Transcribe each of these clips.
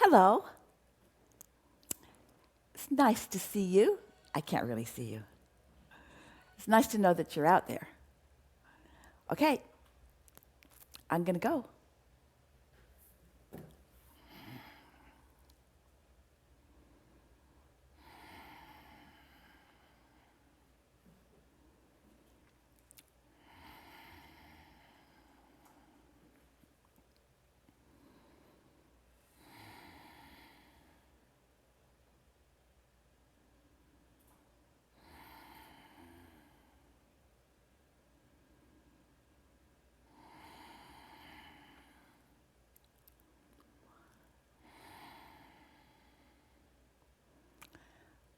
Hello. It's nice to see you. I can't really see you. It's nice to know that you're out there. Okay, I'm going to go.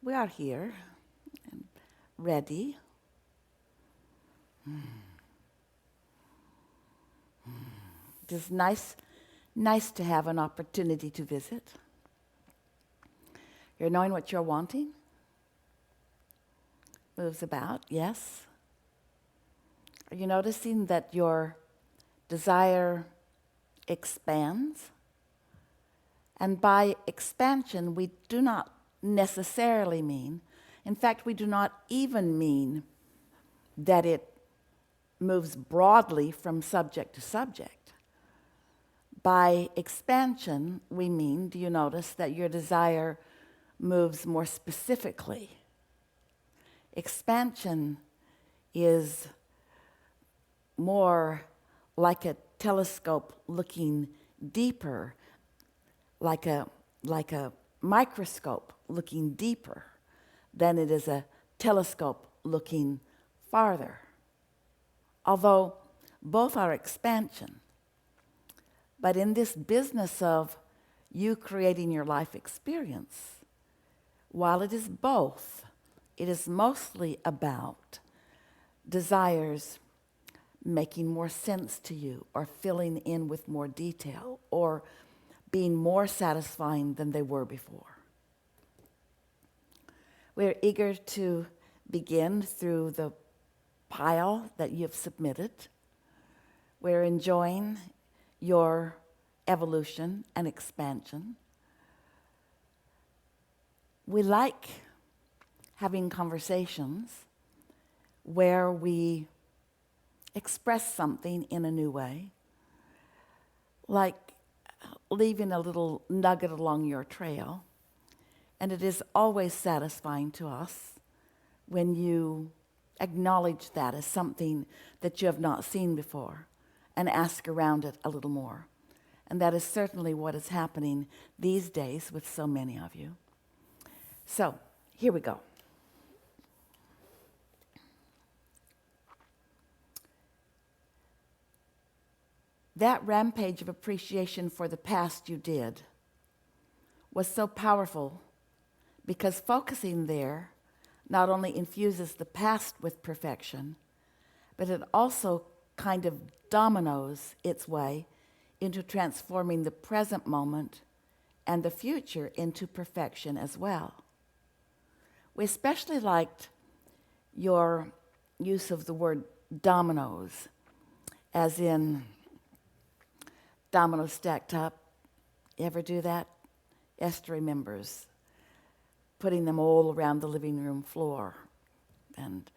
We are here and ready. It is nice to have an opportunity to visit. You're knowing what you're wanting. Moves about, yes. Are you noticing that your desire expands? And by expansion, we do not necessarily mean, in fact, we do not even mean that it moves broadly from subject to subject. By expansion, we mean, do you notice that your desire moves more specifically? Expansion is more like a telescope looking deeper, like a microscope looking deeper than it is a telescope looking farther. Although both are expansion. But in this business of you creating your life experience, while it is both, it is mostly about desires making more sense to you, or filling in with more detail, or being more satisfying than they were before. We're eager to begin through the pile that you've submitted. We're enjoying your evolution and expansion. We like having conversations where we express something in a new way, like leaving a little nugget along your trail. And it is always satisfying to us when you acknowledge that as something that you have not seen before and ask around it a little more. And that is certainly what is happening these days with so many of you. So, here we go. That rampage of appreciation for the past you did was so powerful because focusing there not only infuses the past with perfection, but it also kind of dominoes its way into transforming the present moment and the future into perfection as well. We especially liked your use of the word dominoes, as in dominoes stacked up. You ever do that? Esther remembers putting them all around the living room floor and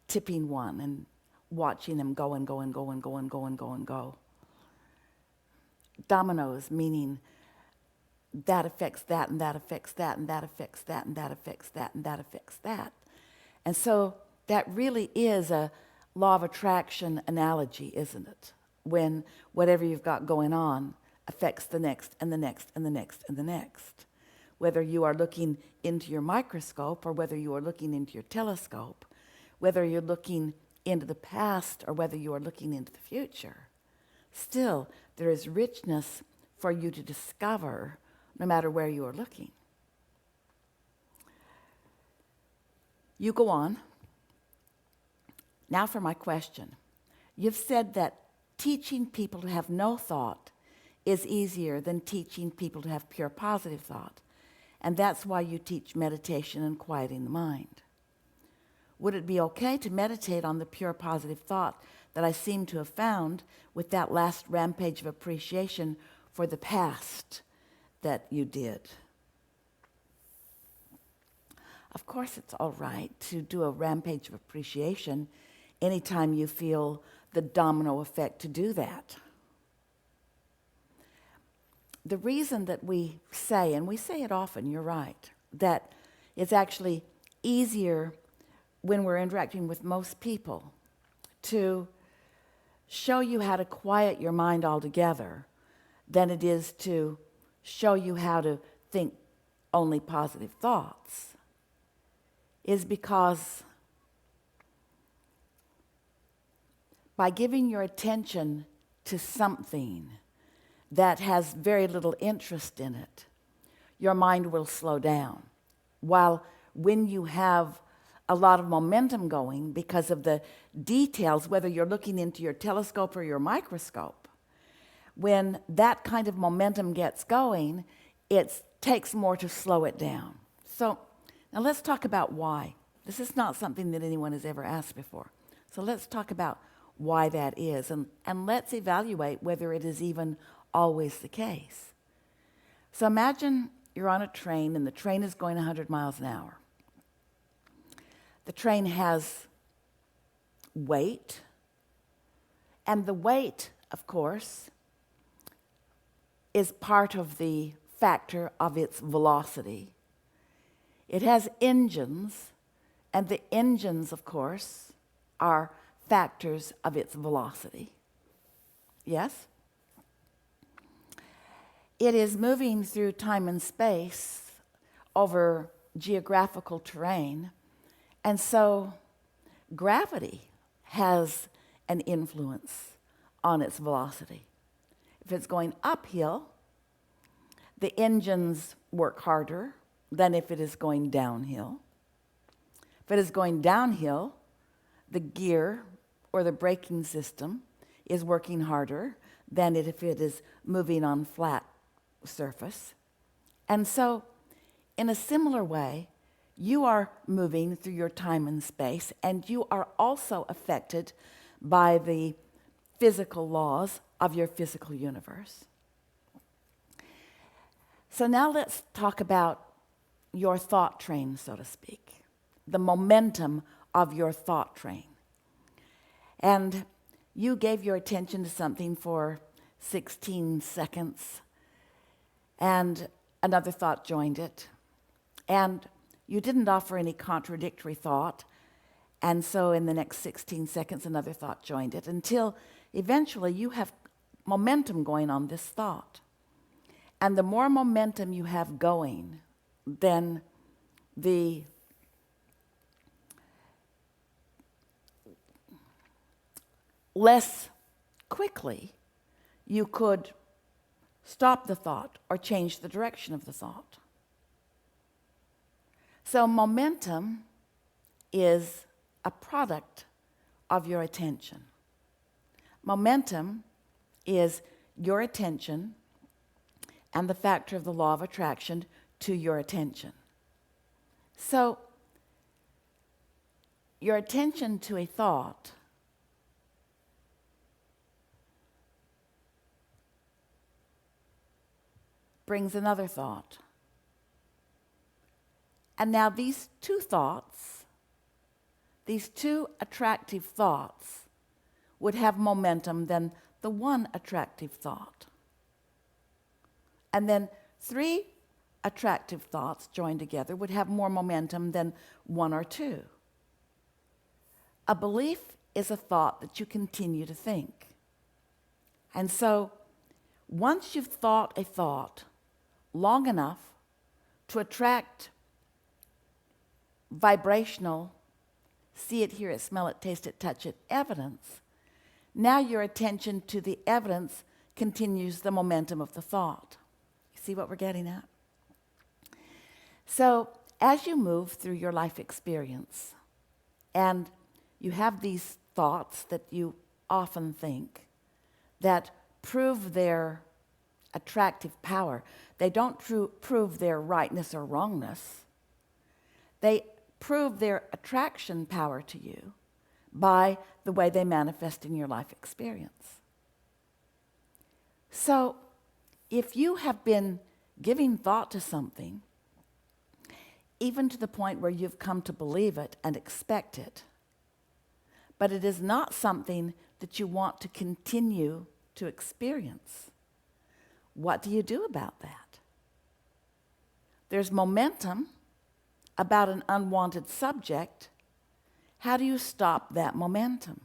tipping one and watching them go and go and go and go and go and go and go. Dominoes, meaning that affects that, and that affects that, and that affects that, and that affects that, and that affects that. And so that really is a law of attraction analogy, isn't it? When whatever you've got going on affects the next, and the next, and the next, and the next. Whether you are looking into your microscope or whether you are looking into your telescope, whether you're looking into the past or whether you are looking into the future, still there is richness for you to discover no matter where you are looking. You go on. Now for my question. You've said that teaching people to have no thought is easier than teaching people to have pure positive thought. And that's why you teach meditation and quieting the mind. Would it be okay to meditate on the pure positive thought that I seem to have found with that last rampage of appreciation for the past that you did. Of course, it's all right to do a rampage of appreciation anytime you feel the domino effect to do that. The reason that we say, and we say it often, you're right, that it's actually easier when we're interacting with most people to show you how to quiet your mind altogether than it is to show you how to think only positive thoughts, is because by giving your attention to something that has very little interest in it, your mind will slow down. While when you have a lot of momentum going because of the details, whether you're looking into your telescope or your microscope, when that kind of momentum gets going, it takes more to slow it down. So now let's talk about why. This is not something that anyone has ever asked before. So let's talk about why that is, and let's evaluate whether it is even always the case. So imagine you're on a train and the train is going 100 miles an hour. The train has weight, and the weight, of course, is part of the factor of its velocity. It has engines, and the engines, of course, are factors of its velocity. Yes? It is moving through time and space over geographical terrain, and so gravity has an influence on its velocity. If it's going uphill, the engines work harder than if it is going downhill. If it is going downhill, the gear or the braking system is working harder than if it is moving on flat surface. And so, in a similar way, you are moving through your time and space, and you are also affected by the physical laws of your physical universe. So now let's talk about your thought train, so to speak, the momentum of your thought train. And you gave your attention to something for 16 seconds, and another thought joined it. And you didn't offer any contradictory thought, and so in the next 16 seconds, another thought joined it, until eventually you have momentum going on this thought. And the more momentum you have going, then the less quickly you could stop the thought or change the direction of the thought. So momentum is a product of your attention. Momentum is your attention and the factor of the law of attraction to your attention. So your attention to a thought brings another thought. And now these two thoughts, these two attractive thoughts, would have momentum than the one attractive thought. And then three attractive thoughts joined together would have more momentum than one or two. A belief is a thought that you continue to think. And so once you've thought a thought long enough to attract vibrational, see it, hear it, smell it, taste it, touch it, evidence, now your attention to the evidence continues the momentum of the thought. You see what we're getting at? So as you move through your life experience and you have these thoughts that you often think that prove their attractive power, they don't prove their rightness or wrongness. They prove their attraction power to you by the way they manifest in your life experience. So if you have been giving thought to something, even to the point where you've come to believe it and expect it, but it is not something that you want to continue to experience. What do you do about that? There's momentum about an unwanted subject. How do you stop that momentum?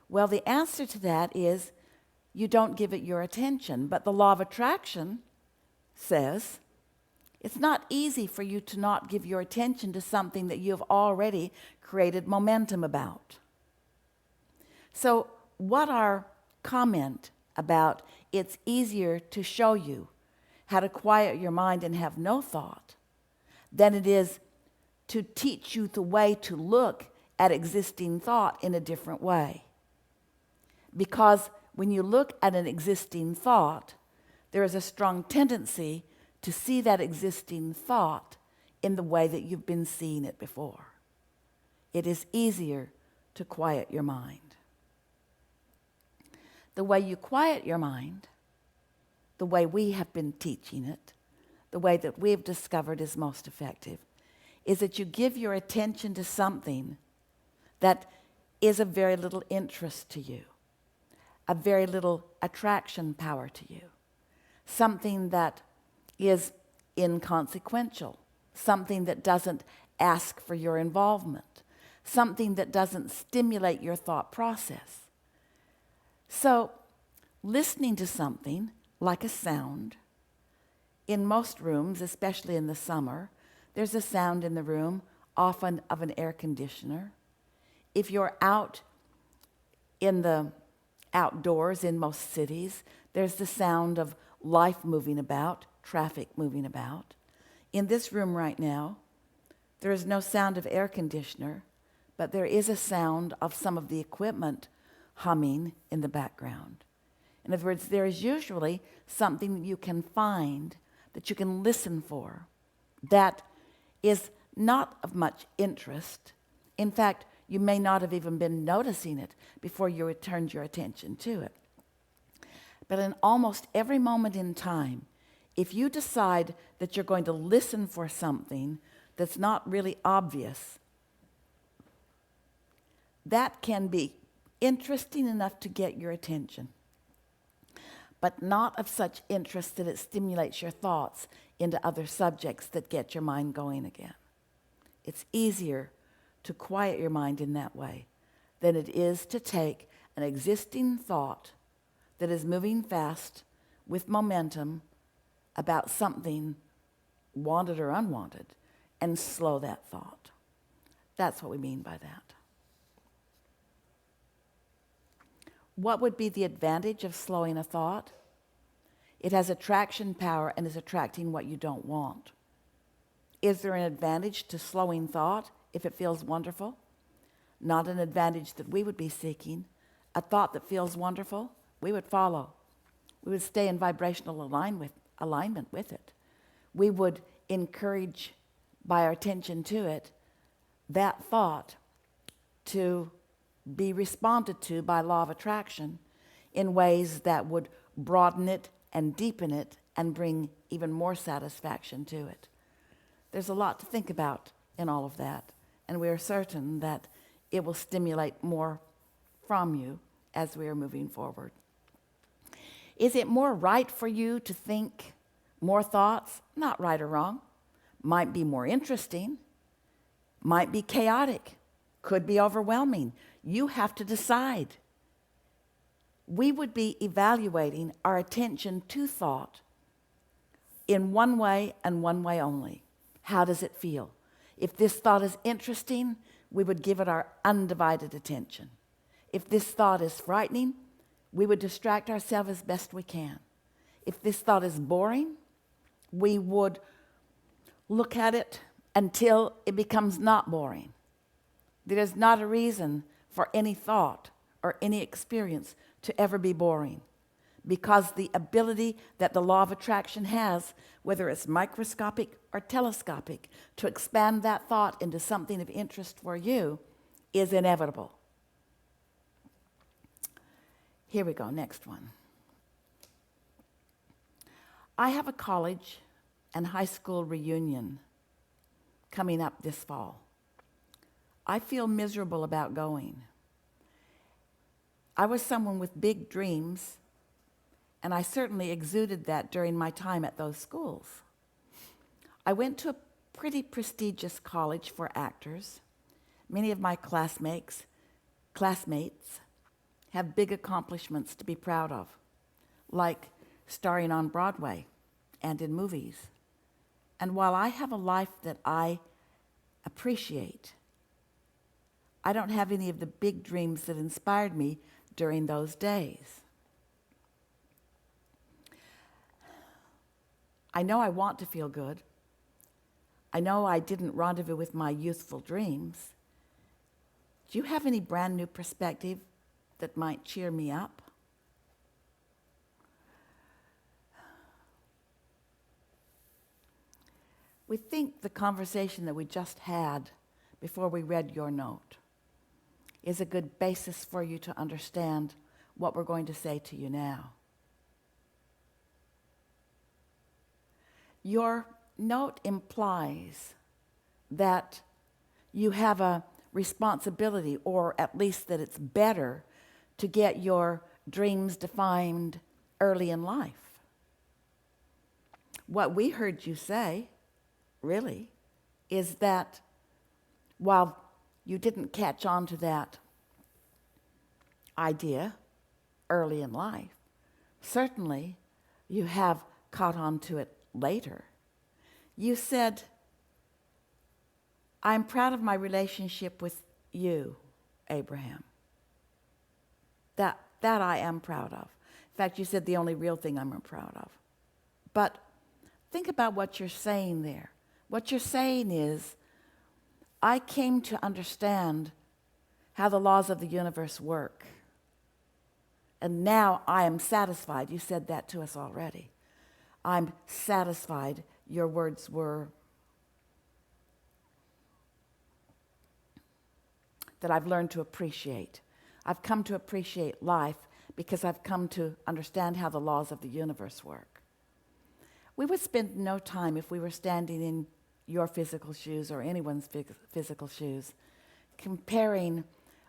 Well, the answer to that is you don't give it your attention. But the law of attraction says it's not easy for you to not give your attention to something that you have already created momentum about. So what our comment about it's easier to show you how to quiet your mind and have no thought than it is to teach you the way to look at existing thought in a different way. Because when you look at an existing thought, there is a strong tendency to see that existing thought in the way that you've been seeing it before. It is easier to quiet your mind. The way you quiet your mind, the way we have been teaching it, the way that we have discovered is most effective, is that you give your attention to something that is of very little interest to you, of very little attraction power to you, something that is inconsequential, something that doesn't ask for your involvement, something that doesn't stimulate your thought process. So, listening to something like a sound, in most rooms, especially in the summer, there's a sound in the room, often of an air conditioner. If you're out in the outdoors in most cities, there's the sound of life moving about, traffic moving about. In this room right now, there is no sound of air conditioner, but there is a sound of some of the equipment humming in the background. In other words, there is usually something that you can find, that you can listen for, that is not of much interest. In fact, you may not have even been noticing it before you turned your attention to it. But in almost every moment in time, if you decide that you're going to listen for something that's not really obvious, that can be interesting enough to get your attention, but not of such interest that it stimulates your thoughts into other subjects that get your mind going again. It's easier to quiet your mind in that way than it is to take an existing thought that is moving fast with momentum about something wanted or unwanted and slow that thought. That's what we mean by that. What would be the advantage of slowing a thought? It has attraction power and is attracting what you don't want. Is there an advantage to slowing thought if it feels wonderful? Not an advantage that we would be seeking. A thought that feels wonderful, we would follow. We would stay in vibrational alignment with it. We would encourage, by our attention to it, that thought to be responded to by law of attraction in ways that would broaden it and deepen it and bring even more satisfaction to it. There's a lot to think about in all of that, and we are certain that it will stimulate more from you as we are moving forward. Is it more right for you to think more thoughts? Not right or wrong. Might be more interesting. Might be chaotic. Could be overwhelming. You have to decide. We would be evaluating our attention to thought in one way and one way only. How does it feel? If this thought is interesting, we would give it our undivided attention. If this thought is frightening, we would distract ourselves as best we can. If this thought is boring, we would look at it until it becomes not boring. There is not a reason for any thought or any experience to ever be boring, because the ability that the law of attraction has, whether it's microscopic or telescopic, to expand that thought into something of interest for you is inevitable. Here we go, next one. I have a college and high school reunion coming up this fall. I feel miserable about going. I was someone with big dreams, and I certainly exuded that during my time at those schools. I went to a pretty prestigious college for actors. Many of my classmates have big accomplishments to be proud of, like starring on Broadway and in movies. And while I have a life that I appreciate, I don't have any of the big dreams that inspired me during those days. I know I want to feel good. I know I didn't rendezvous with my youthful dreams. Do you have any brand new perspective that might cheer me up? We think the conversation that we just had before we read your note is a good basis for you to understand what we're going to say to you now. Your note implies that you have a responsibility, or at least that it's better to get your dreams defined early in life. What we heard you say, really, is that while you didn't catch on to that idea early in life, certainly you have caught on to it later. You said, I'm proud of my relationship with you, Abraham. That I am proud of. In fact, you said the only real thing I'm proud of. But think about what you're saying there. What you're saying is, I came to understand how the laws of the universe work. And now I am satisfied. You said that to us already. I'm satisfied. Your words were that I've learned to appreciate. I've come to appreciate life because I've come to understand how the laws of the universe work. We would spend no time, if we were standing in your physical shoes or anyone's physical shoes, comparing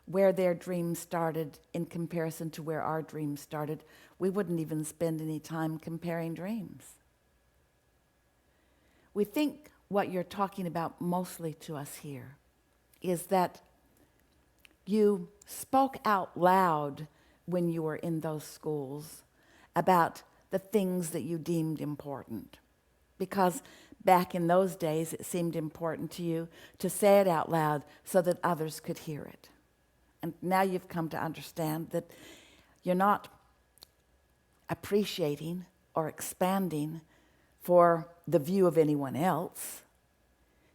where their dreams started in comparison to where our dreams started. We wouldn't even spend any time comparing dreams. We think what you're talking about mostly to us here is that you spoke out loud when you were in those schools about the things that you deemed important. Because back in those days, it seemed important to you to say it out loud so that others could hear it. And now you've come to understand that you're not appreciating or expanding for the view of anyone else.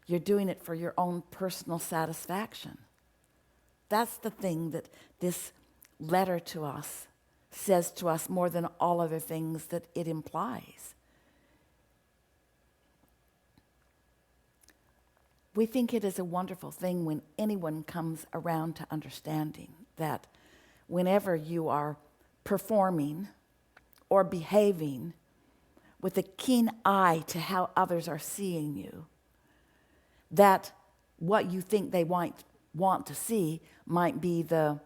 You're doing it for your own personal satisfaction. That's the thing that this letter to us says to us more than all other things that it implies. We think it is a wonderful thing when anyone comes around to understanding that whenever you are performing or behaving with a keen eye to how others are seeing you, that what you think they might want to see might be the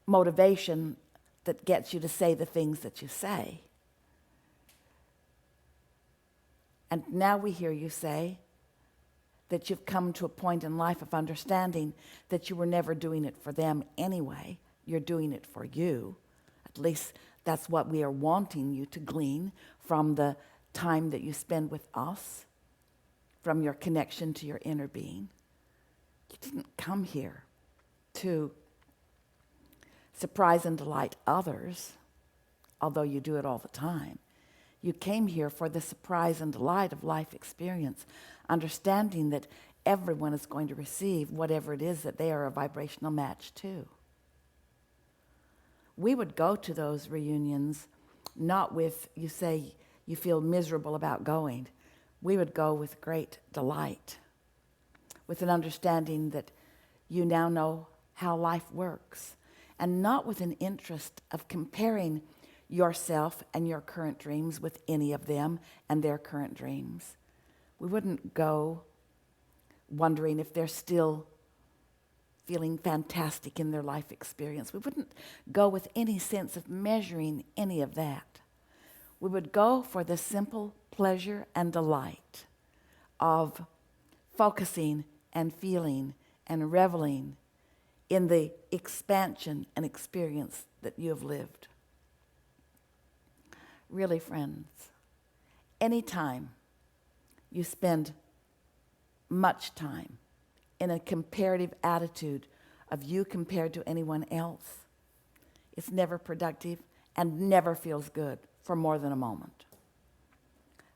motivation that gets you to say the things that you say. And now we hear you say that you've come to a point in life of understanding that you were never doing it for them anyway. You're doing it for you. At least that's what we are wanting you to glean from the time that you spend with us, from your connection to your inner being. You didn't come here to surprise and delight others, although you do it all the time. You came here for the surprise and delight of life experience, understanding that everyone is going to receive whatever it is that they are a vibrational match to. We would go to those reunions not with, you say you feel miserable about going. We would go with great delight, with an understanding that you now know how life works, and not with an interest of comparing yourself and your current dreams with any of them and their current dreams. We wouldn't go wondering if they're still feeling fantastic in their life experience. We wouldn't go with any sense of measuring any of that. We would go for the simple pleasure and delight of focusing and feeling and reveling in the expansion and experience that you have lived. Really, friends, anytime you spend much time in a comparative attitude of you compared to anyone else, it's never productive and never feels good for more than a moment.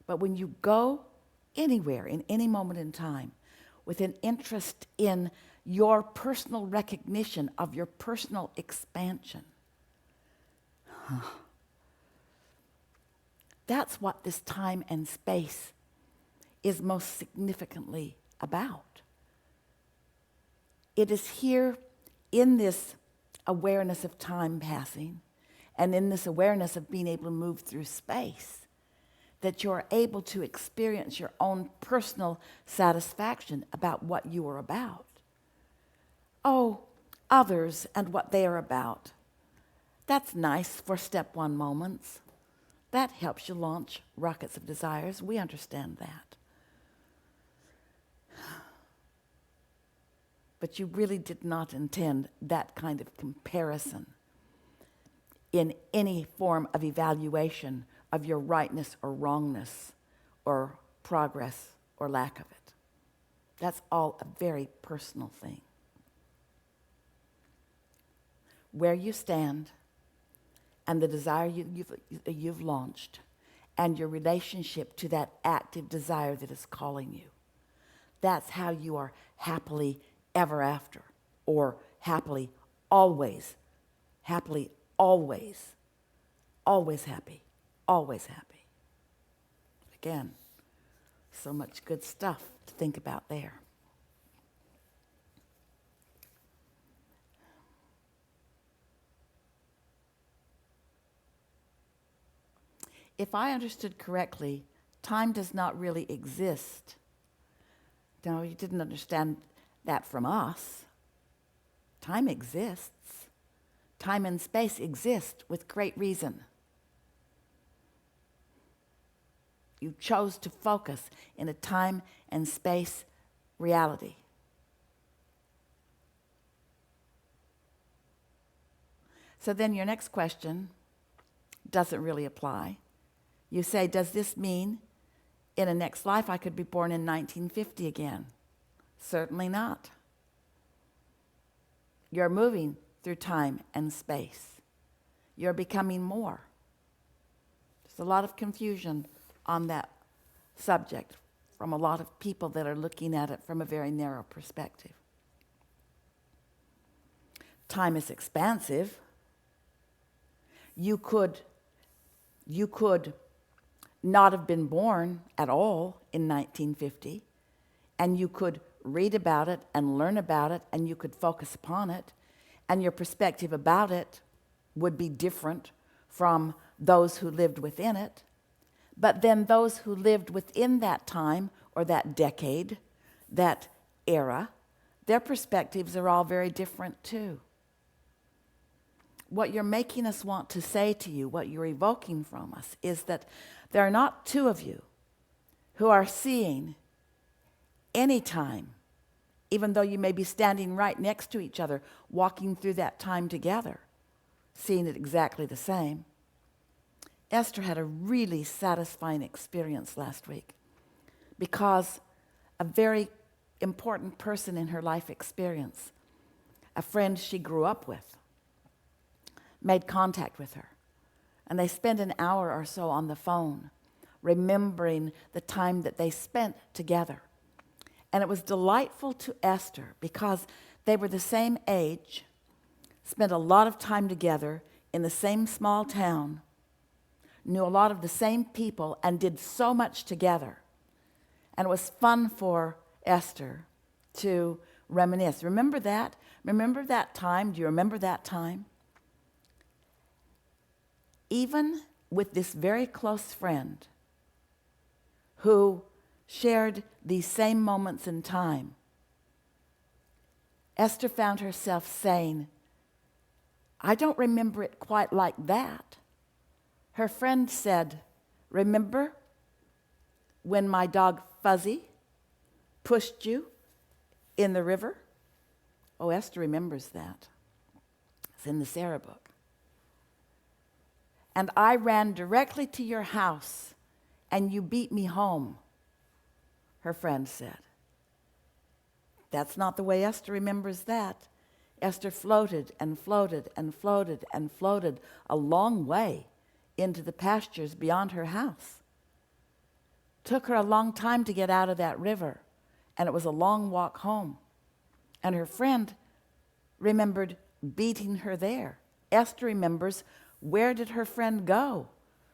But when you go anywhere, in any moment in time, with an interest in your personal recognition of your personal expansion, that's what this time and space is most significantly about. It is here in this awareness of time passing and in this awareness of being able to move through space that you're able to experience your own personal satisfaction about what you are about. Oh, others and what they are about. That's nice for step one moments. That helps you launch rockets of desires. We understand that. But you really did not intend that kind of comparison in any form of evaluation of your rightness or wrongness or progress or lack of it. That's all a very personal thing. Where you stand and the desire you've launched and your relationship to that active desire that is calling you, that's how you are happily ever after, or happily always happy, always happy. Again, so much good stuff to think about there. If I understood correctly, time does not really exist. No, you didn't understand that from us. Time exists. Time and space exist with great reason. You chose to focus in a time and space reality. So then your next question doesn't really apply. You say, does this mean in a next life I could be born in 1950 again? Certainly not. You're moving through time and space. You're becoming more. There's a lot of confusion on that subject from a lot of people that are looking at it from a very narrow perspective. Time is expansive. You could not have been born at all in 1950, and you could read about it and learn about it, and you could focus upon it, and your perspective about it would be different from those who lived within it. But then those who lived within that time or that decade, that era, their perspectives are all very different too. What you're making us want to say to you, what you're evoking from us, is that there are not two of you who are seeing any time, even though you may be standing right next to each other, walking through that time together, seeing it exactly the same. Esther had a really satisfying experience last week because a very important person in her life experience, a friend she grew up with, made contact with her. And they spent an hour or so on the phone, remembering the time that they spent together. And it was delightful to Esther because they were the same age, spent a lot of time together in the same small town, knew a lot of the same people, and did so much together. And it was fun for Esther to reminisce. Remember that? Remember that time? Do you remember that time? even with this very close friend who shared these same moments in time, Esther found herself saying, I don't remember it quite like that. Her friend said, remember when my dog Fuzzy pushed you in the river? Oh, Esther remembers that. It's in the Sarah book. And I ran directly to your house and you beat me home, her friend said. That's not the way Esther remembers that. Esther floated and floated and floated and floated a long way into the pastures beyond her house. Took her a long time to get out of that river, and it was a long walk home. And her friend remembered beating her there. Esther remembers, where did her friend go?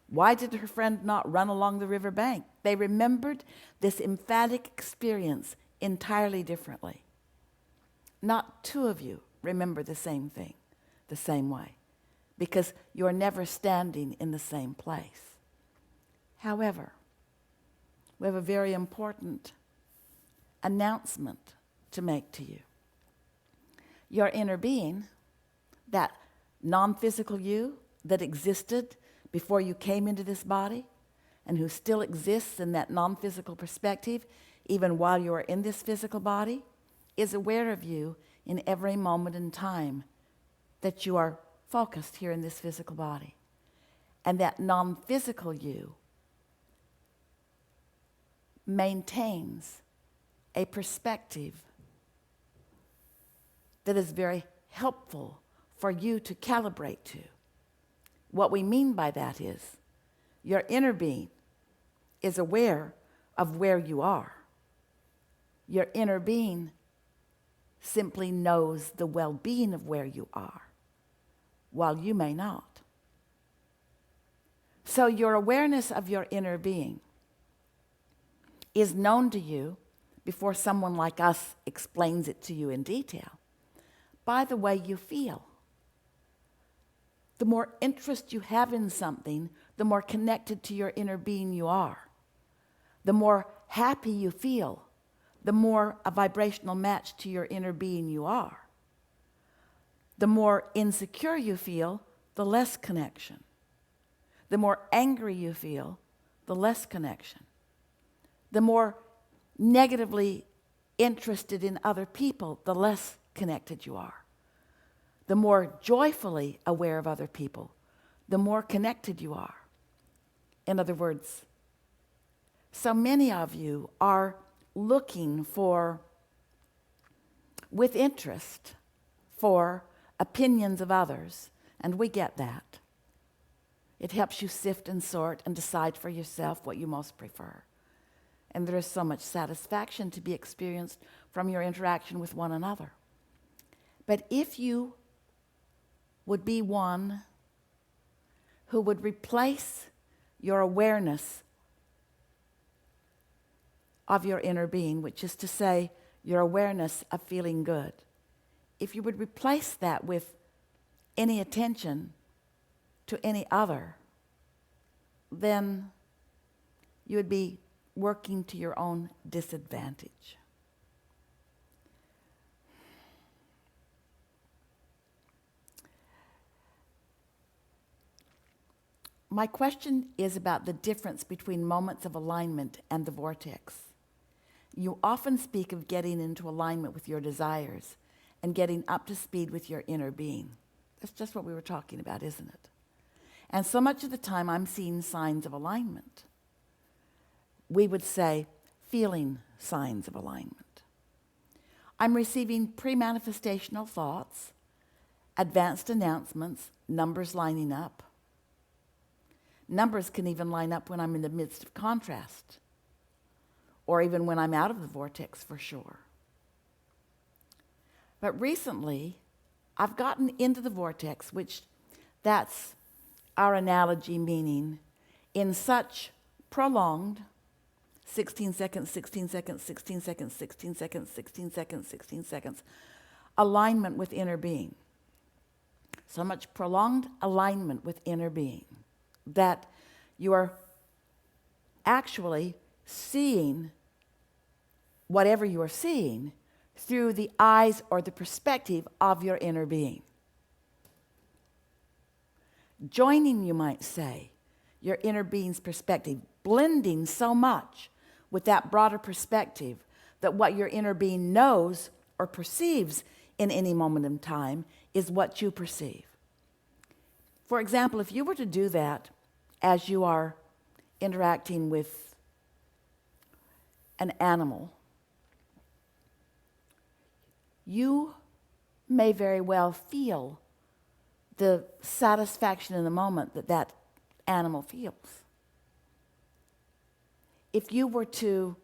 Why did her friend not run along the riverbank? They remembered this emphatic experience entirely differently. Not two of you remember the same thing, the same way, because you're never standing in the same place. However, we have a very important announcement to make to you. Your inner being, that non-physical you that existed before you came into this body and who still exists in that non-physical perspective even while you are in this physical body, is aware of you in every moment in time that you are focused here in this physical body. And that non-physical you maintains a perspective that is very helpful for you to calibrate to. What we mean by that is your inner being is aware of where you are. Your inner being simply knows the well-being of where you are, while you may not. So your awareness of your inner being is known to you before someone like us explains it to you in detail by the way you feel. The more interest you have in something, the more connected to your inner being you are. The more happy you feel, the more a vibrational match to your inner being you are. The more insecure you feel, the less connection. The more angry you feel, the less connection. The more negatively interested in other people, the less connected you are. The more joyfully aware of other people, the more connected you are. In other words, so many of you are looking for, with interest, for opinions of others, and we get that. It helps you sift and sort and decide for yourself what you most prefer. And there is so much satisfaction to be experienced from your interaction with one another. But if you would be one who would replace your awareness of your inner being, which is to say, your awareness of feeling good, if you would replace that with any attention to any other, then you would be working to your own disadvantage. My question is about the difference between moments of alignment and the vortex. You often speak of getting into alignment with your desires and getting up to speed with your inner being. That's just what we were talking about, isn't it? And so much of the time I'm seeing signs of alignment. We would say feeling signs of alignment. I'm receiving pre-manifestational thoughts, advanced announcements, numbers lining up. Numbers can even line up when I'm in the midst of contrast, or even when I'm out of the vortex for sure. But recently, I've gotten into the vortex, which that's our analogy meaning, in such prolonged 16 seconds, 16 seconds, 16 seconds, 16 seconds, 16 seconds, 16 seconds, alignment with inner being. So much prolonged alignment with inner being that you are actually seeing whatever you are seeing through the eyes or the perspective of your inner being. Joining, you might say, your inner being's perspective, blending so much with that broader perspective that what your inner being knows or perceives in any moment in time is what you perceive. For example, if you were to do that as you are interacting with an animal, you may very well feel the satisfaction in the moment that that animal feels. If you were to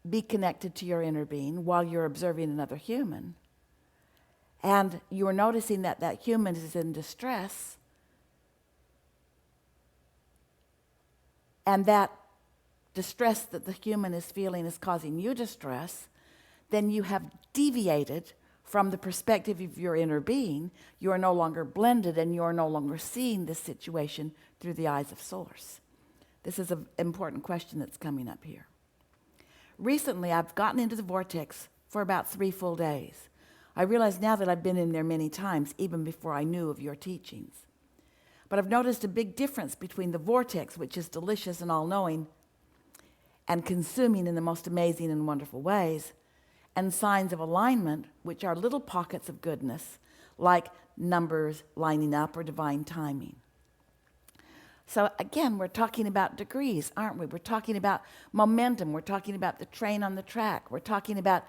be connected to your inner being while you're observing another human, and you are noticing that that human is in distress, and that distress that the human is feeling is causing you distress, then you have deviated from the perspective of your inner being. You are no longer blended, and you are no longer seeing this situation through the eyes of Source. This is an important question that's coming up here. Recently, I've gotten into the vortex for about 3 full days. I realize now that I've been in there many times, even before I knew of your teachings. But I've noticed a big difference between the vortex, which is delicious and all-knowing and consuming in the most amazing and wonderful ways, and signs of alignment, which are little pockets of goodness, like numbers lining up or divine timing. So again, we're talking about degrees, aren't we? We're talking about momentum. We're talking about the train on the track. We're talking about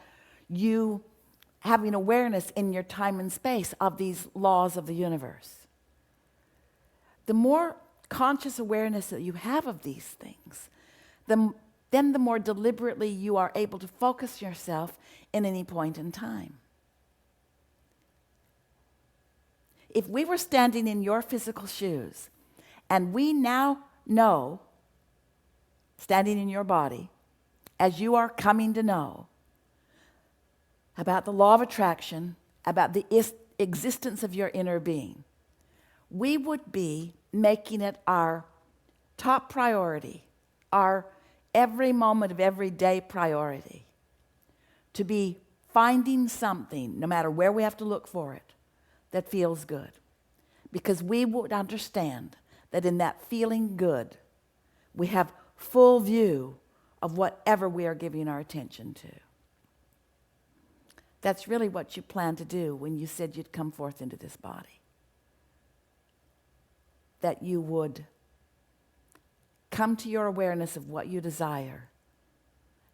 you having awareness in your time and space of these laws of the universe. The more conscious awareness that you have of these things, then the more deliberately you are able to focus yourself in any point in time. If we were standing in your physical shoes, and we now know, standing in your body, as you are coming to know, about the law of attraction, about the existence of your inner being, we would be making it our top priority, our every moment of every day priority, to be finding something, no matter where we have to look for it, that feels good. Because we would understand that in that feeling good, we have full view of whatever we are giving our attention to. That's really what you planned to do when you said you'd come forth into this body. That you would come to your awareness of what you desire,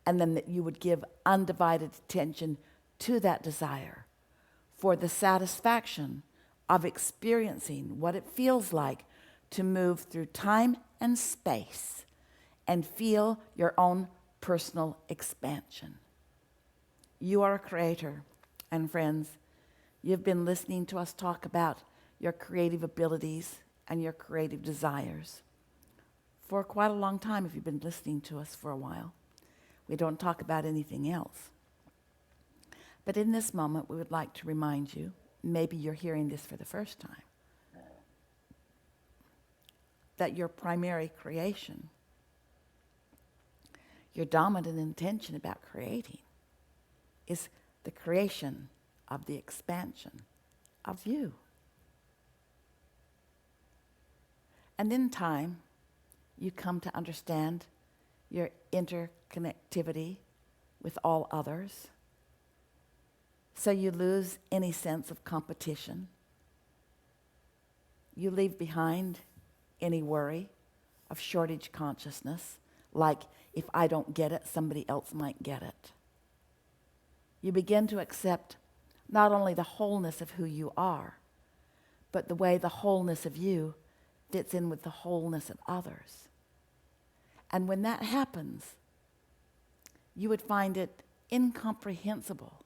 and then that you would give undivided attention to that desire for the satisfaction of experiencing what it feels like to move through time and space and feel your own personal expansion. You are a creator, and friends, you've been listening to us talk about your creative abilities and your creative desires for quite a long time if you've been listening to us for a while. We don't talk about anything else. But in this moment, we would like to remind you, maybe you're hearing this for the first time, that your primary creation, your dominant intention about creating, is the creation of the expansion of you. And in time, you come to understand your interconnectivity with all others. So you lose any sense of competition. You leave behind any worry of shortage consciousness, like if I don't get it, somebody else might get it. You begin to accept not only the wholeness of who you are, but the way the wholeness of you fits in with the wholeness of others. And when that happens, you would find it incomprehensible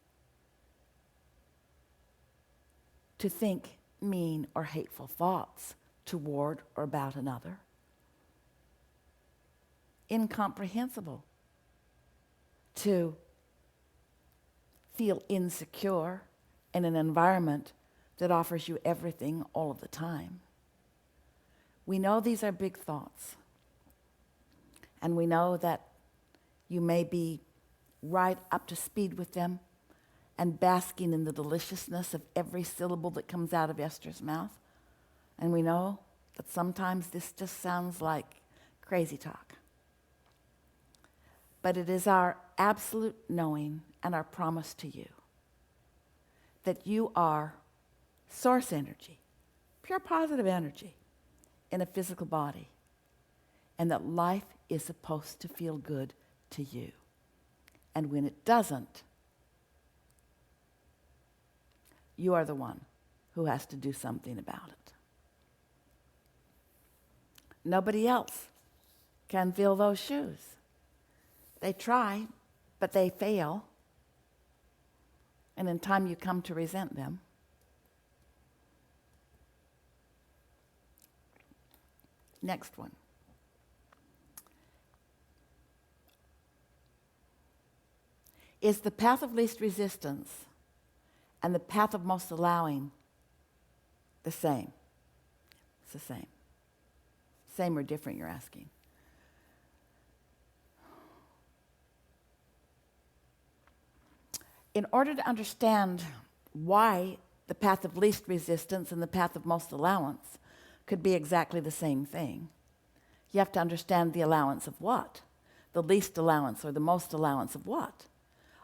to think mean or hateful thoughts toward or about another. Incomprehensible to feel insecure in an environment that offers you everything all of the time. We know these are big thoughts. And we know that you may be right up to speed with them and basking in the deliciousness of every syllable that comes out of Esther's mouth. And we know that sometimes this just sounds like crazy talk. But it is our absolute knowing and our promise to you that you are source energy, pure positive energy in a physical body, and that life is supposed to feel good to you. And when it doesn't, you are the one who has to do something about it. Nobody else can fill those shoes. They try, but they fail. And in time you come to resent them. Next one. Is the path of least resistance and the path of most allowing the same? It's the same. Same or different, you're asking. In order to understand why the path of least resistance and the path of most allowance could be exactly the same thing, you have to understand the allowance of what? The least allowance or the most allowance of what?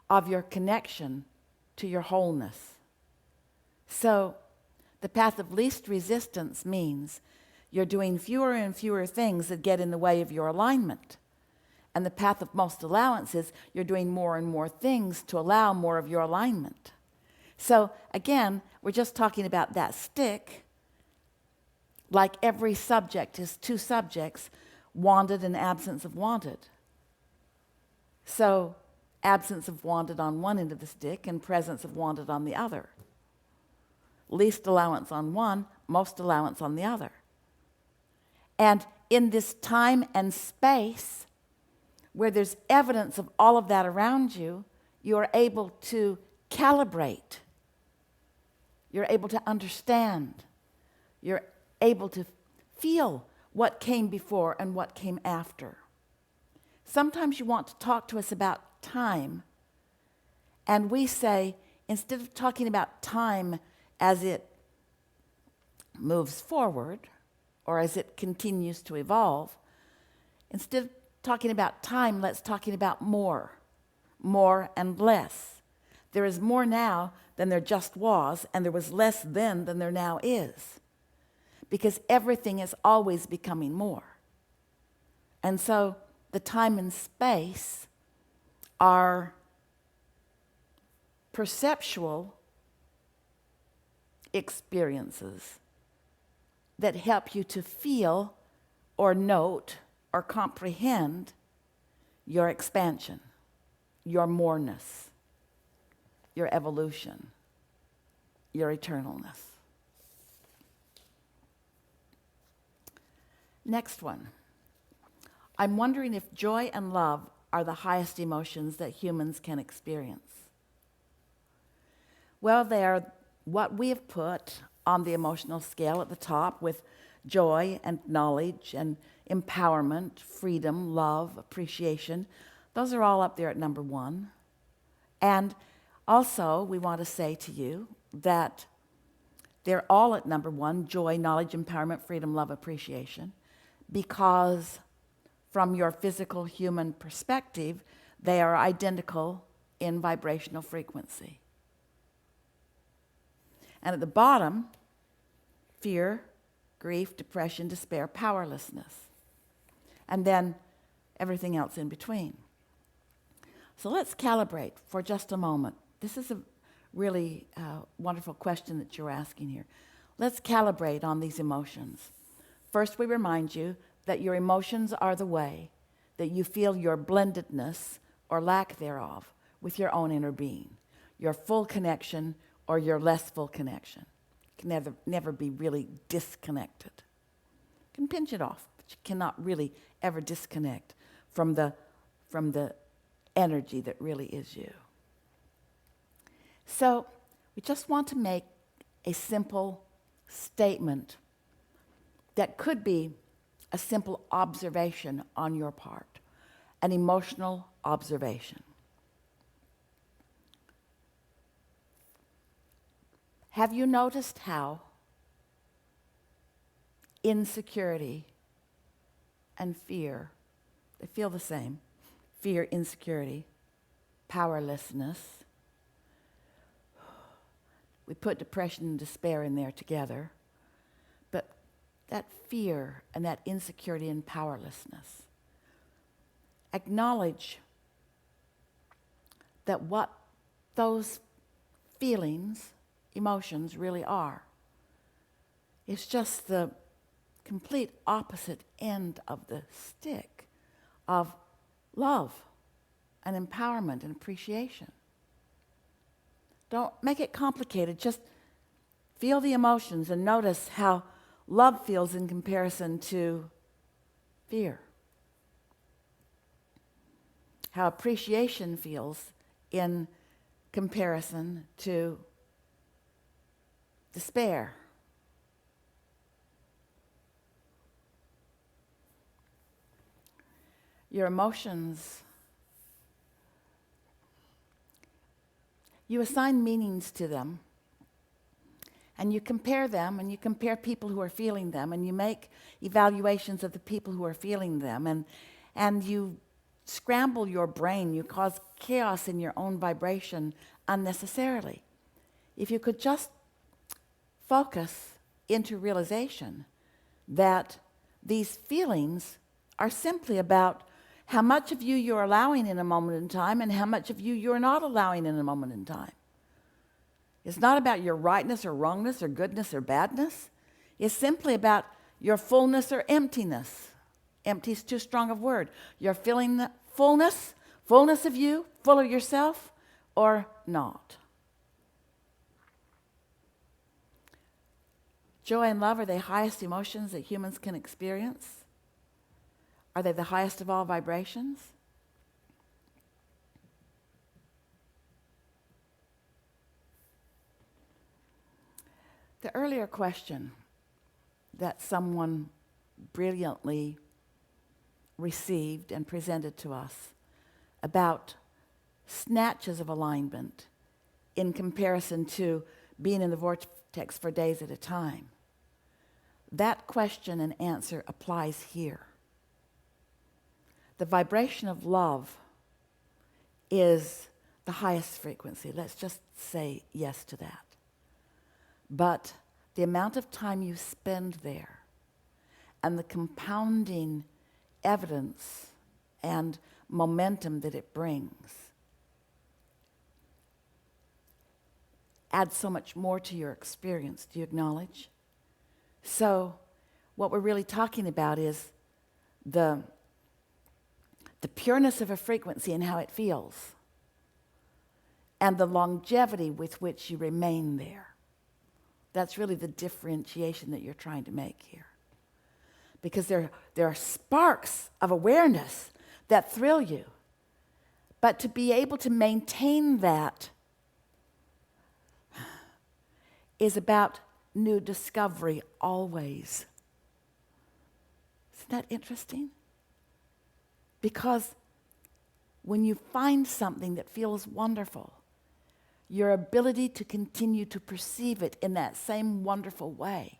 Of your connection to your wholeness. So the path of least resistance means you're doing fewer and fewer things that get in the way of your alignment. And the path of most allowance is you're doing more and more things to allow more of your alignment. So again, we're just talking about that stick. Like every subject is two subjects, wanted and absence of wanted. So absence of wanted on one end of the stick and presence of wanted on the other. Least allowance on one, most allowance on the other. And in this time and space, where there's evidence of all of that around you, you are able to calibrate. You're able to understand. You're able to feel what came before and what came after. Sometimes you want to talk to us about time, and we say, instead of talking about time as it moves forward or as it continues to evolve, instead of talking about time, let's talking about more and less. There is more now than there just was, and there was less then than there now is. Because everything is always becoming more. And so the time and space are perceptual experiences that help you to feel or note or comprehend your expansion, your moreness, your evolution, your eternalness. Next one. I'm wondering if joy and love are the highest emotions that humans can experience. Well, they are what we have put on the emotional scale at the top with joy and knowledge and empowerment, freedom, love, appreciation. Those are all up there at number one. And also, we want to say to you that they're all at number one, joy, knowledge, empowerment, freedom, love, appreciation, because from your physical human perspective, they are identical in vibrational frequency. And at the bottom, fear, grief, depression, despair, powerlessness. And then everything else in between. So let's calibrate for just a moment. This is a really wonderful question that you're asking here. Let's calibrate on these emotions. First, we remind you that your emotions are the way that you feel your blendedness or lack thereof with your own inner being, your full connection or your less full connection. It can never be really disconnected. You can pinch it off, but you cannot really ever disconnect from the energy that really is you. So we just want to make a simple statement that could be a simple observation on your part, an emotional observation. Have you noticed how insecurity and fear, they feel the same? Fear, insecurity, powerlessness. We put depression and despair in there together. But that fear and that insecurity and powerlessness, acknowledge that what those feelings, emotions really are. It's just the complete opposite end of the stick of love and empowerment and appreciation. Don't make it complicated. Just feel the emotions and notice how love feels in comparison to fear. How appreciation feels in comparison to despair. Your emotions, you assign meanings to them, and you compare them, and you compare people who are feeling them, and you make evaluations of the people who are feeling them, and you scramble your brain, you cause chaos in your own vibration unnecessarily. If you could just focus into realization that these feelings are simply about how much of you you're allowing in a moment in time and how much of you you're not allowing in a moment in time. It's not about your rightness or wrongness or goodness or badness. It's simply about your fullness or emptiness. Empty is too strong a word. You're feeling the fullness of you, full of yourself, or not. Joy and love are the highest emotions that humans can experience. Are they the highest of all vibrations? The earlier question that someone brilliantly received and presented to us about snatches of alignment in comparison to being in the vortex for days at a time. That question and answer applies here. The vibration of love is the highest frequency. Let's just say yes to that. But the amount of time you spend there and the compounding evidence and momentum that it brings adds so much more to your experience. Do you acknowledge? So what we're really talking about is the pureness of a frequency and how it feels, and the longevity with which you remain there. That's really the differentiation that you're trying to make here. Because there are sparks of awareness that thrill you. But to be able to maintain that is about new discovery always. Isn't that interesting? Because when you find something that feels wonderful, your ability to continue to perceive it in that same wonderful way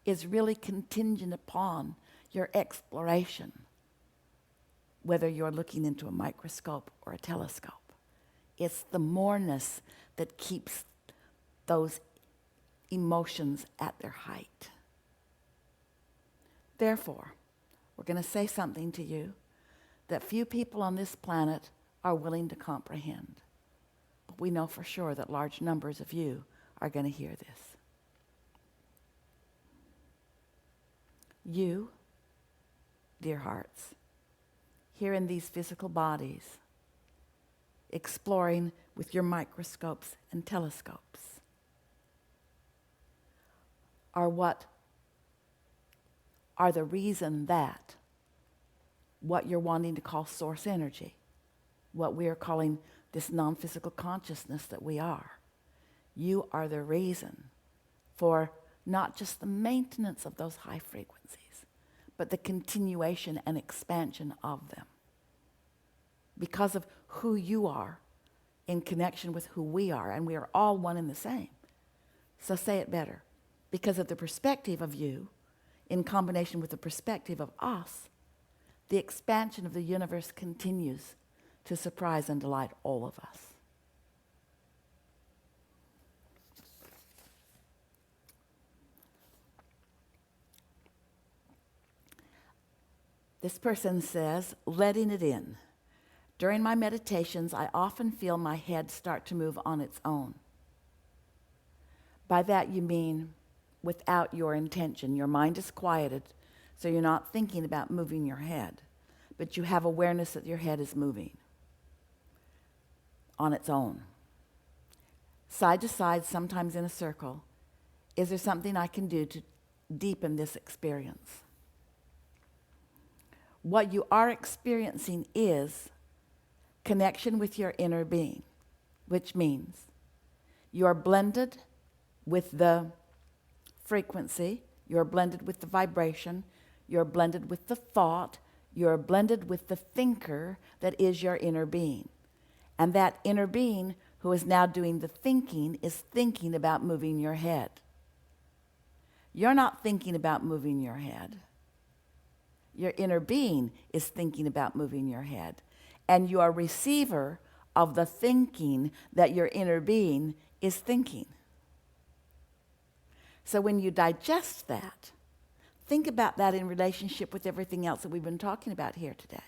is really contingent upon your exploration, whether you're looking into a microscope or a telescope. It's the moreness that keeps those emotions at their height. Therefore, we're going to say something to you that few people on this planet are willing to comprehend. But we know for sure that large numbers of you are going to hear this. You, dear hearts, here in these physical bodies, exploring with your microscopes and telescopes, are what are the reason that what you're wanting to call source energy, what we are calling this non-physical consciousness that we are, you are the reason for not just the maintenance of those high frequencies, but the continuation and expansion of them. Because of who you are in connection with who we are, and we are all one and the same. So say it better. Because of the perspective of you, in combination with the perspective of us, the expansion of the universe continues to surprise and delight all of us. This person says, letting it in. During my meditations, I often feel my head start to move on its own. By that you mean without your intention. Your mind is quieted, so you're not thinking about moving your head, but you have awareness that your head is moving on its own. Side to side, sometimes in a circle. Is there something I can do to deepen this experience? What you are experiencing is connection with your inner being, which means you are blended with the frequency, you're blended with the vibration, you're blended with the thought, you're blended with the thinker that is your inner being. And that inner being who is now doing the thinking is thinking about moving your head. You're not thinking about moving your head. Your inner being is thinking about moving your head. And you are a receiver of the thinking that your inner being is thinking. So when you digest that, think about that in relationship with everything else that we've been talking about here today.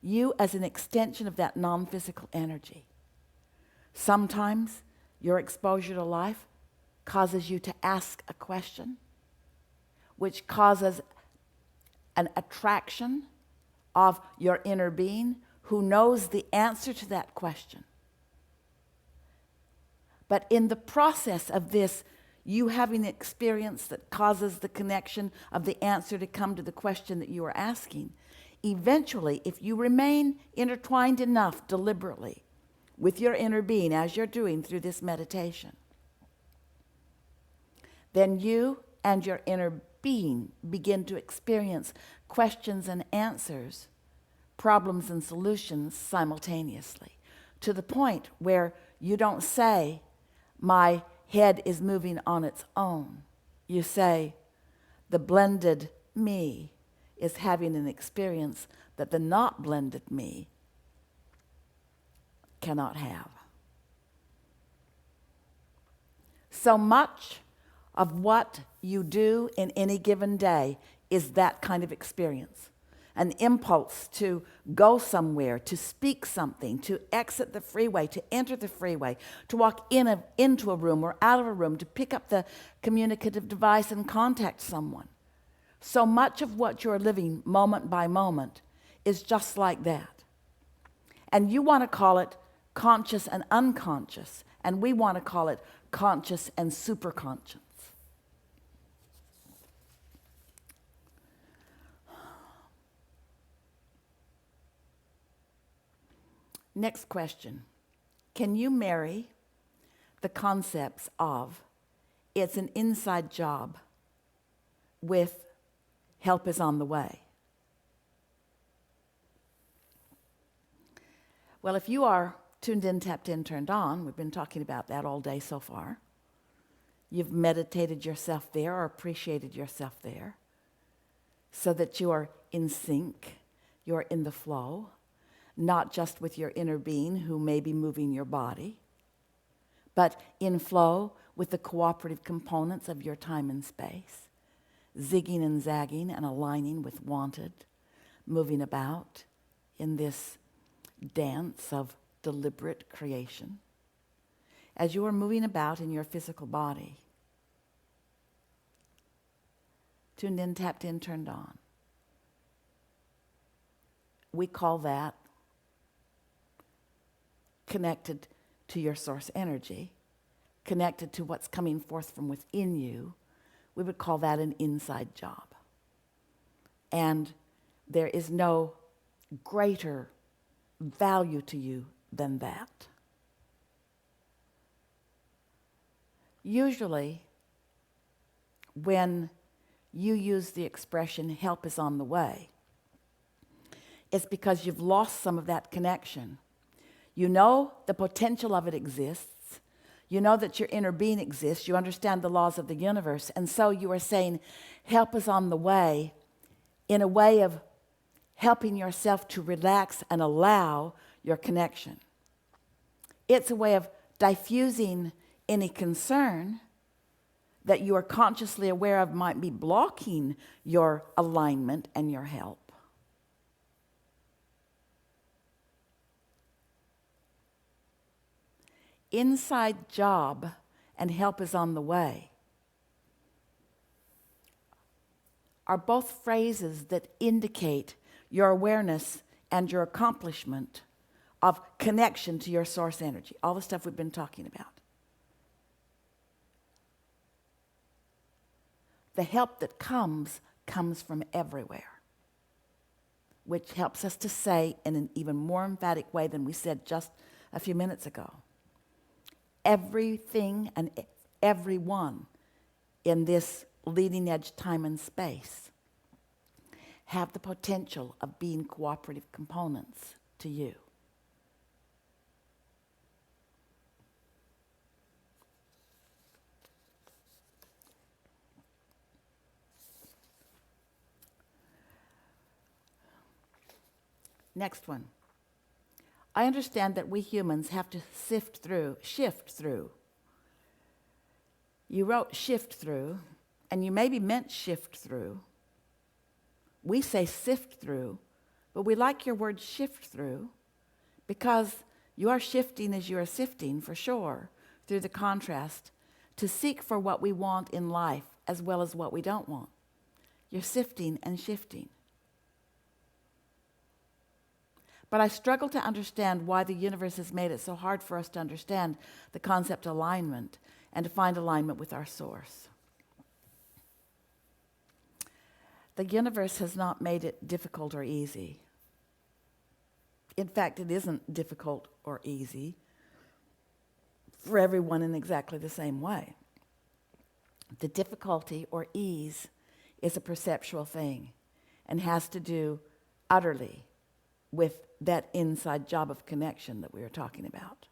You as an extension of that non-physical energy. Sometimes your exposure to life causes you to ask a question, which causes an attraction of your inner being who knows the answer to that question. But in the process of this, you having an experience that causes the connection of the answer to come to the question that you are asking, eventually, if you remain intertwined enough deliberately with your inner being as you're doing through this meditation, then you and your inner being begin to experience questions and answers, problems and solutions simultaneously, to the point where you don't say, my head is moving on its own. You say, the blended me is having an experience that the not blended me cannot have. So much of what you do in any given day is that kind of experience. An impulse to go somewhere, to speak something, to exit the freeway, to enter the freeway, to walk into a room or out of a room, to pick up the communicative device and contact someone. So much of what you're living moment by moment is just like that. And you want to call it conscious and unconscious, and we want to call it conscious and superconscious. Next question. Can you marry the concepts of it's an inside job with help is on the way? Well, if you are tuned in, tapped in, turned on, we've been talking about that all day so far. You've meditated yourself there or appreciated yourself there so that you are in sync, you are in the flow, not just with your inner being who may be moving your body, but in flow with the cooperative components of your time and space, zigging and zagging and aligning with wanted, moving about in this dance of deliberate creation. As you are moving about in your physical body, tuned in, tapped in, turned on, we call that connected to your source energy, connected to what's coming forth from within you. We would call that an inside job. And there is no greater value to you than that. Usually, when you use the expression help is on the way, it's because you've lost some of that connection. You know the potential of it exists. You know that your inner being exists. You understand the laws of the universe. And so you are saying help is on the way in a way of helping yourself to relax and allow your connection. It's a way of diffusing any concern that you are consciously aware of might be blocking your alignment and your help. Inside job and help is on the way are both phrases that indicate your awareness and your accomplishment of connection to your source energy, all the stuff we've been talking about. The help that comes from everywhere, which helps us to say in an even more emphatic way than we said just a few minutes ago. Everything and everyone in this leading edge time and space have the potential of being cooperative components to you. Next one. I understand that we humans have to shift through. You wrote shift through, and you maybe meant shift through. We say sift through, but we like your word shift through because you are shifting as you are sifting, for sure, through the contrast, to seek for what we want in life as well as what we don't want. You're sifting and shifting. But I struggle to understand why the universe has made it so hard for us to understand the concept of alignment and to find alignment with our source. The universe has not made it difficult or easy. In fact, it isn't difficult or easy for everyone in exactly the same way. The difficulty or ease is a perceptual thing and has to do utterly with that inside job of connection that we were talking about.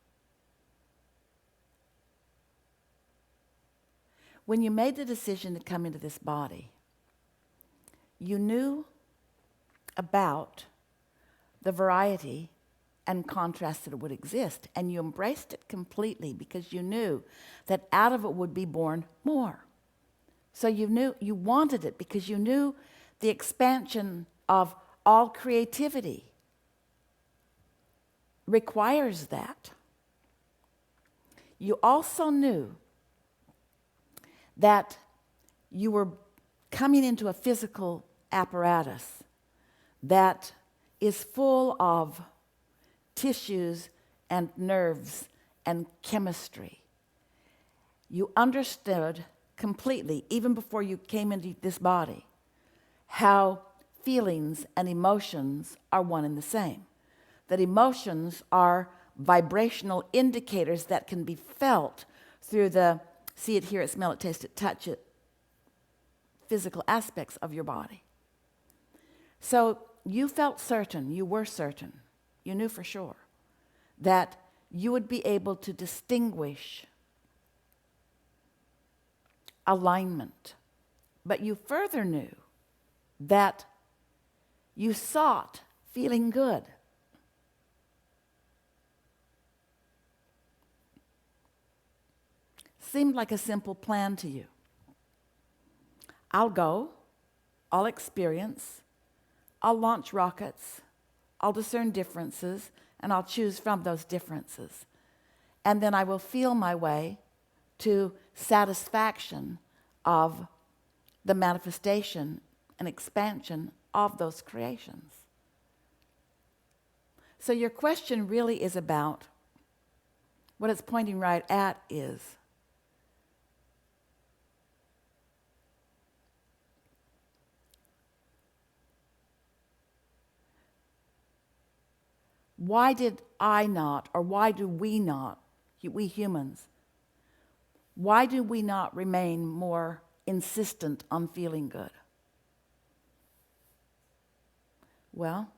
When you made the decision to come into this body, you knew about the variety and contrast that would exist, and you embraced it completely because you knew that out of it would be born more. So you knew you wanted it because you knew the expansion of all creativity requires that. You also knew that you were coming into a physical apparatus that is full of tissues and nerves and chemistry. You understood completely, even before you came into this body, how feelings and emotions are one and the same. That emotions are vibrational indicators that can be felt through the see it, hear it, smell it, taste it, touch it, physical aspects of your body. So you felt certain, you were certain, you knew for sure that you would be able to distinguish alignment. But you further knew that you sought feeling good. Seemed like a simple plan to you. I'll go, I'll experience, I'll launch rockets, I'll discern differences, and I'll choose from those differences. And then I will feel my way to satisfaction of the manifestation and expansion of those creations. So your question really is about, what it's pointing right at is, why did I not, or why do we not, we humans, why do we not remain more insistent on feeling good? Well,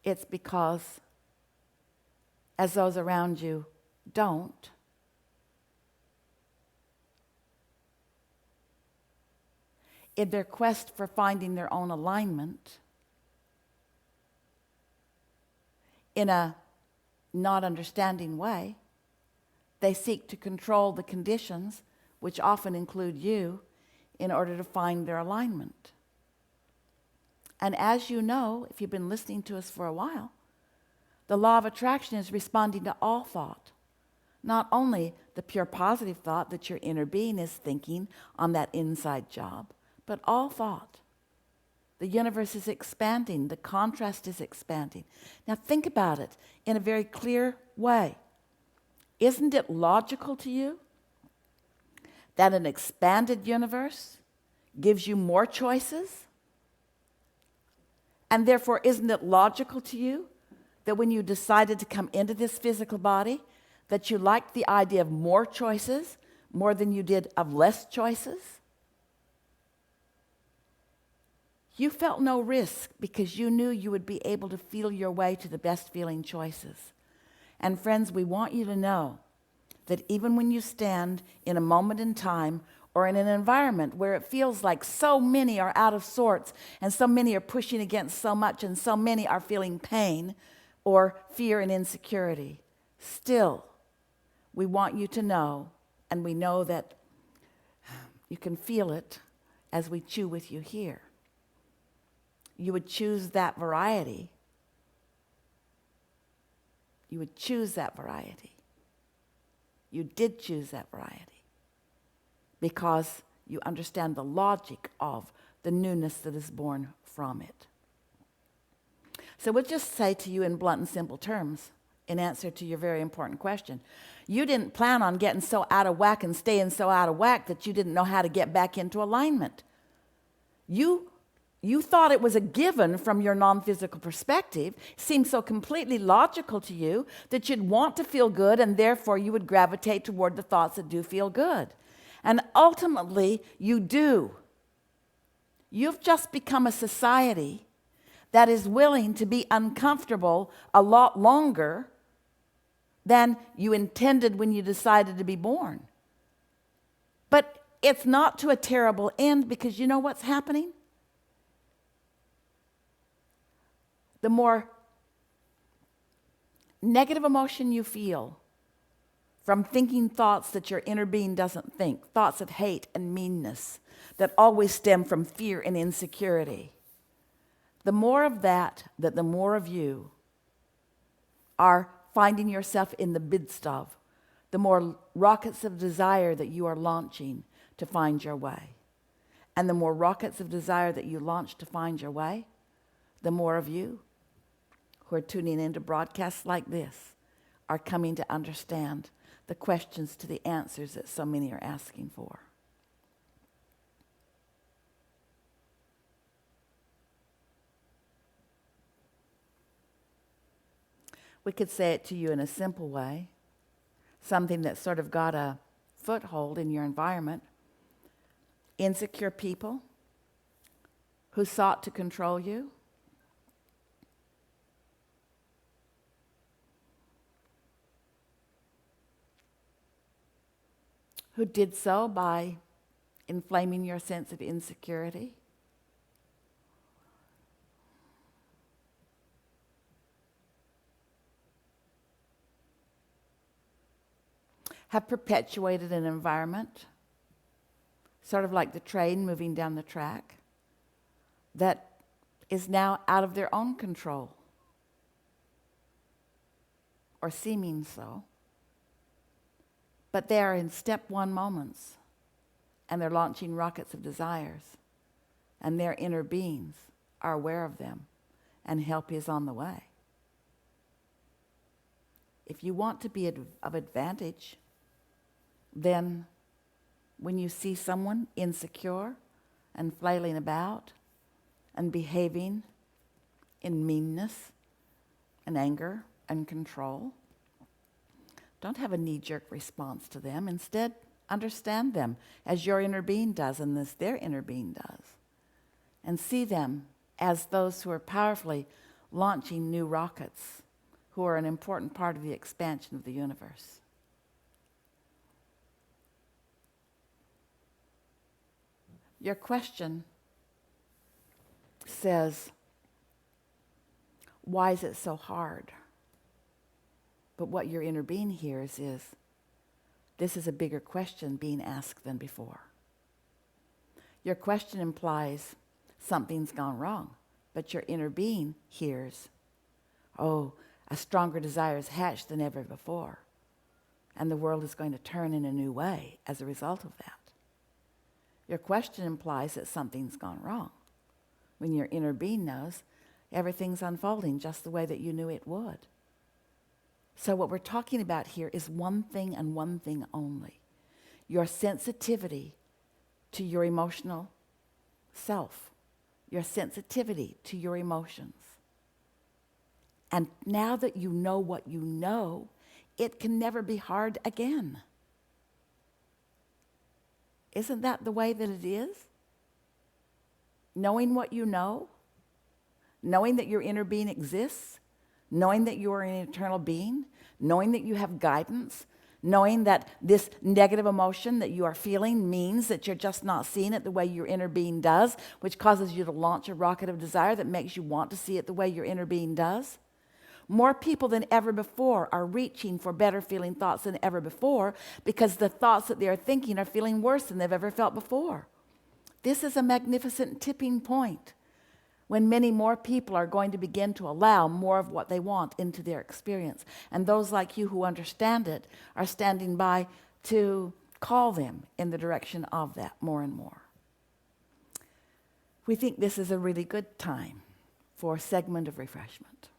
it's because as those around you don't, in their quest for finding their own alignment, in a not understanding way, they seek to control the conditions, which often include you, in order to find their alignment. And as you know, if you've been listening to us for a while, the law of attraction is responding to all thought. Not only the pure positive thought that your inner being is thinking on that inside job, but all thought. The universe is expanding. The contrast is expanding. Now think about it in a very clear way. Isn't it logical to you that an expanded universe gives you more choices? And therefore, isn't it logical to you that when you decided to come into this physical body, that you liked the idea of more choices more than you did of less choices? You felt no risk because you knew you would be able to feel your way to the best feeling choices. And friends, we want you to know that even when you stand in a moment in time or in an environment where it feels like so many are out of sorts and so many are pushing against so much and so many are feeling pain or fear and insecurity, still, we want you to know, and we know that you can feel it as we chew with you here. You would choose that variety. You would choose that variety. You did choose that variety because you understand the logic of the newness that is born from it. So we'll just say to you in blunt and simple terms, in answer to your very important question, you didn't plan on getting so out of whack and staying so out of whack that you didn't know how to get back into alignment. You thought it was a given from your non-physical perspective, seemed so completely logical to you that you'd want to feel good and therefore you would gravitate toward the thoughts that do feel good. And ultimately, you do. You've just become a society that is willing to be uncomfortable a lot longer than you intended when you decided to be born. But it's not to a terrible end because you know what's happening? The more negative emotion you feel from thinking thoughts that your inner being doesn't think, thoughts of hate and meanness that always stem from fear and insecurity, the more of that the more of you are finding yourself in the midst of, the more rockets of desire that you are launching to find your way. And the more rockets of desire that you launch to find your way, the more of you who are tuning into broadcasts like this are coming to understand the questions to the answers that so many are asking for. We could say it to you in a simple way, something that sort of got a foothold in your environment. Insecure people who sought to control you, who did so by inflaming your sense of insecurity. Have perpetuated an environment, sort of like the train moving down the track, that is now out of their own control, or seeming so. But they are in step one moments, and they're launching rockets of desires, and their inner beings are aware of them, and help is on the way. If you want to be of advantage, then when you see someone insecure and flailing about and behaving in meanness and anger and control, don't have a knee-jerk response to them. Instead, Understand them as your inner being does and as their inner being does. And see them as those who are powerfully launching new rockets, who are an important part of the expansion of the universe. Your question says, why is it so hard? But what your inner being hears is, this is a bigger question being asked than before. Your question implies something's gone wrong, but your inner being hears, oh, a stronger desire is hatched than ever before, and the world is going to turn in a new way as a result of that. Your question implies that something's gone wrong, when your inner being knows everything's unfolding just the way that you knew it would. So what we're talking about here is one thing and one thing only: your sensitivity to your emotional self, your sensitivity to your emotions. And now that you know what you know, it can never be hard again. Isn't that the way that it is? Knowing what you know, knowing that your inner being exists, knowing that you are an eternal being, knowing that you have guidance, knowing that this negative emotion that you are feeling means that you're just not seeing it the way your inner being does, which causes you to launch a rocket of desire that makes you want to see it the way your inner being does. More people than ever before are reaching for better feeling thoughts than ever before, because the thoughts that they are thinking are feeling worse than they've ever felt before. This is a magnificent tipping point, when many more people are going to begin to allow more of what they want into their experience. And those like you who understand it are standing by to call them in the direction of that more and more. We think this is a really good time for a segment of refreshment.